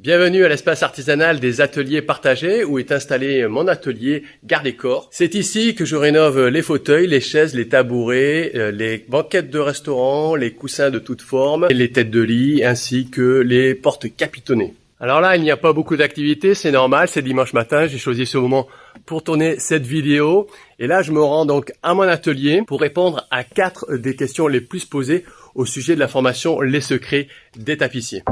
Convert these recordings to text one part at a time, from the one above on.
Bienvenue à l'espace artisanal des ateliers partagés où est installé mon atelier Garde-Corps. C'est ici que je rénove les fauteuils, les chaises, les tabourets, les banquettes de restaurant, les coussins de toutes formes, les têtes de lit ainsi que les portes capitonnées. Alors là, il n'y a pas beaucoup d'activités, c'est normal, c'est dimanche matin, j'ai choisi ce moment pour tourner cette vidéo. Et là, je me rends donc à mon atelier pour répondre à 4 des questions les plus posées au sujet de la formation Les secrets des tapissiers.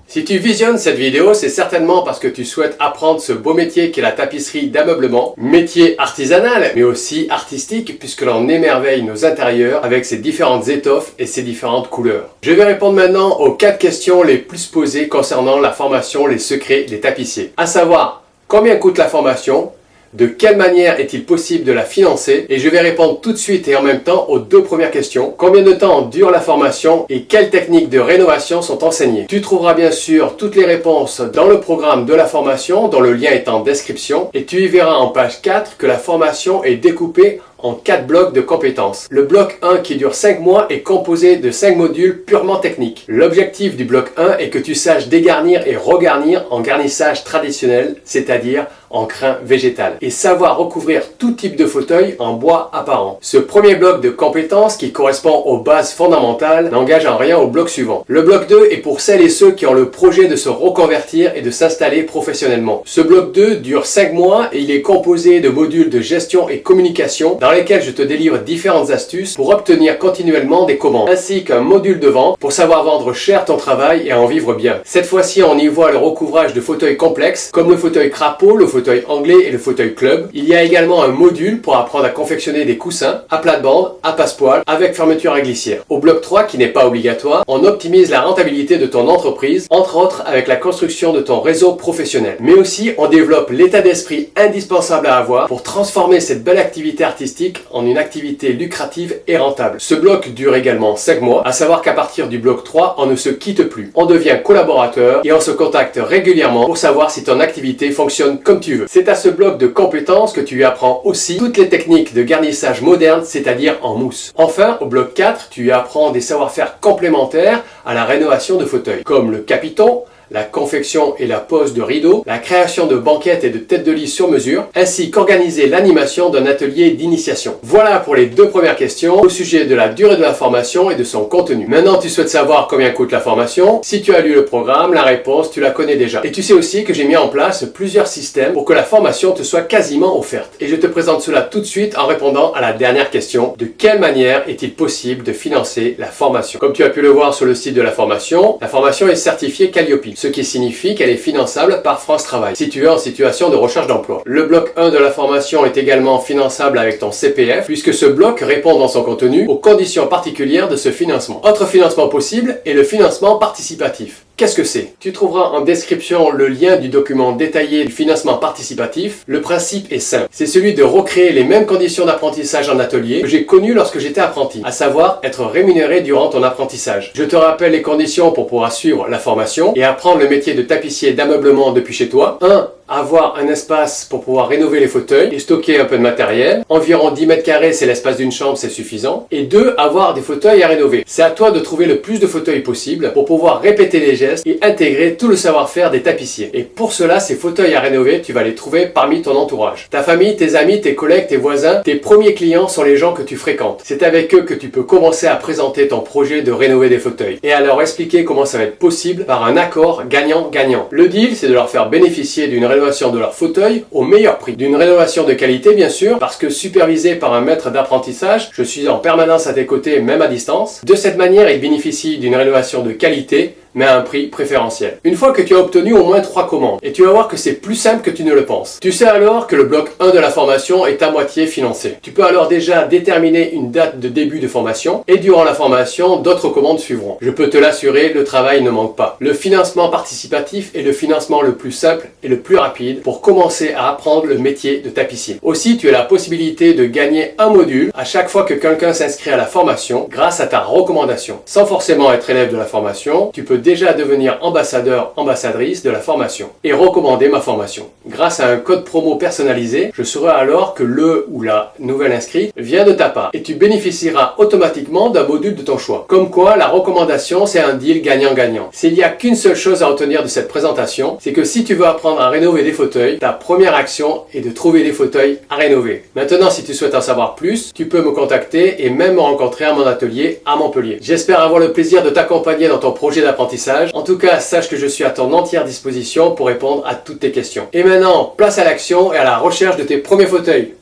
Si tu visionnes cette vidéo, c'est certainement parce que tu souhaites apprendre ce beau métier qu'est la tapisserie d'ameublement. Métier artisanal, mais aussi artistique, puisque l'on émerveille nos intérieurs avec ses différentes étoffes et ses différentes couleurs. Je vais répondre maintenant aux 4 questions les plus posées concernant la formation Les secrets des tapissiers. À savoir, combien coûte la formation ? De quelle manière est-il possible de la financer? Et je vais répondre tout de suite et en même temps aux 2 premières questions. Combien de temps dure la formation et quelles techniques de rénovation sont enseignées? Tu trouveras bien sûr toutes les réponses dans le programme de la formation, dont le lien est en description. Et tu y verras en page 4 que la formation est découpée en 4 blocs de compétences. Le bloc 1 qui dure 5 mois est composé de 5 modules purement techniques. L'objectif du bloc 1 est que tu saches dégarnir et regarnir en garnissage traditionnel, c'est-à-dire en crin végétal, et savoir recouvrir tout type de fauteuil en bois apparent. Ce premier bloc de compétences qui correspond aux bases fondamentales n'engage en rien au bloc suivant. Le bloc 2 est pour celles et ceux qui ont le projet de se reconvertir et de s'installer professionnellement. Ce bloc 2 dure 5 mois et il est composé de modules de gestion et communication dans lesquels je te délivre différentes astuces pour obtenir continuellement des commandes, ainsi qu'un module de vente pour savoir vendre cher ton travail et en vivre bien. Cette fois-ci, on y voit le recouvrage de fauteuils complexes, comme le fauteuil crapaud, le fauteuil anglais et le fauteuil club. Il y a également un module pour apprendre à confectionner des coussins à plate-bande, à passepoil, avec fermeture à glissière. Au bloc 3, qui n'est pas obligatoire, on optimise la rentabilité de ton entreprise, entre autres avec la construction de ton réseau professionnel. Mais aussi, on développe l'état d'esprit indispensable à avoir pour transformer cette belle activité artistique en une activité lucrative et rentable. Ce bloc dure également 5 mois, à savoir qu'à partir du bloc 3, on ne se quitte plus. On devient collaborateur et on se contacte régulièrement pour savoir si ton activité fonctionne comme tu veux. C'est à ce bloc de compétences que tu y apprends aussi toutes les techniques de garnissage moderne, c'est-à-dire en mousse. Enfin, au bloc 4, tu y apprends des savoir-faire complémentaires à la rénovation de fauteuils, comme le capiton, la confection et la pose de rideaux, la création de banquettes et de têtes de lit sur mesure, ainsi qu'organiser l'animation d'un atelier d'initiation. Voilà pour les 2 premières questions au sujet de la durée de la formation et de son contenu. Maintenant, tu souhaites savoir combien coûte la formation. Si tu as lu le programme, la réponse, tu la connais déjà. Et tu sais aussi que j'ai mis en place plusieurs systèmes pour que la formation te soit quasiment offerte. Et je te présente cela tout de suite en répondant à la dernière question. De quelle manière est-il possible de financer la formation? Comme tu as pu le voir sur le site de la formation est certifiée Calliope, ce qui signifie qu'elle est finançable par France Travail, si tu es en situation de recherche d'emploi. Le bloc 1 de la formation est également finançable avec ton CPF, puisque ce bloc répond dans son contenu aux conditions particulières de ce financement. Autre financement possible est le financement participatif. Qu'est-ce que c'est? Tu trouveras en description le lien du document détaillé du financement participatif. Le principe est simple. C'est celui de recréer les mêmes conditions d'apprentissage en atelier que j'ai connues lorsque j'étais apprenti, à savoir être rémunéré durant ton apprentissage. Je te rappelle les conditions pour pouvoir suivre la formation et apprendre le métier de tapissier d'ameublement depuis chez toi. 1. Avoir un espace pour pouvoir rénover les fauteuils et stocker un peu de matériel. Environ 10 mètres carrés, c'est l'espace d'une chambre, c'est suffisant. Et 2. Avoir des fauteuils à rénover. C'est à toi de trouver le plus de fauteuils possible pour pouvoir répéter les gestes et intégrer tout le savoir-faire des tapissiers. Et pour cela, ces fauteuils à rénover, tu vas les trouver parmi ton entourage. Ta famille, tes amis, tes collègues, tes voisins, tes premiers clients sont les gens que tu fréquentes. C'est avec eux que tu peux commencer à présenter ton projet de rénover des fauteuils et à leur expliquer comment ça va être possible par un accord gagnant-gagnant. Le deal, c'est de leur faire bénéficier d'une rénovation de leur fauteuil au meilleur prix. D'une rénovation de qualité, bien sûr, parce que supervisé par un maître d'apprentissage, je suis en permanence à tes côtés, même à distance. De cette manière, ils bénéficient d'une rénovation de qualité, mais à un prix préférentiel. Une fois que tu as obtenu au moins 3 commandes, et tu vas voir que c'est plus simple que tu ne le penses. Tu sais alors que le bloc 1 de la formation est à moitié financé. Tu peux alors déjà déterminer une date de début de formation, et durant la formation, d'autres commandes suivront. Je peux te l'assurer, le travail ne manque pas. Le financement participatif est le financement le plus simple et le plus rapide pour commencer à apprendre le métier de tapissier. Aussi, tu as la possibilité de gagner un module à chaque fois que quelqu'un s'inscrit à la formation grâce à ta recommandation. Sans forcément être élève de la formation, tu peux déjà devenir ambassadeur, ambassadrice de la formation et recommander ma formation. Grâce à un code promo personnalisé, je saurai alors que le ou la nouvelle inscrite vient de ta part et tu bénéficieras automatiquement d'un module de ton choix. Comme quoi, la recommandation, c'est un deal gagnant-gagnant. S'il n'y a qu'une seule chose à retenir de cette présentation, c'est que si tu veux apprendre à rénover des fauteuils, ta première action est de trouver des fauteuils à rénover. Maintenant, si tu souhaites en savoir plus, tu peux me contacter et même me rencontrer à mon atelier à Montpellier. J'espère avoir le plaisir de t'accompagner dans ton projet d'apprentissage. En tout cas, sache que je suis à ton entière disposition pour répondre à toutes tes questions. Et maintenant, place à l'action et à la recherche de tes premiers fauteuils.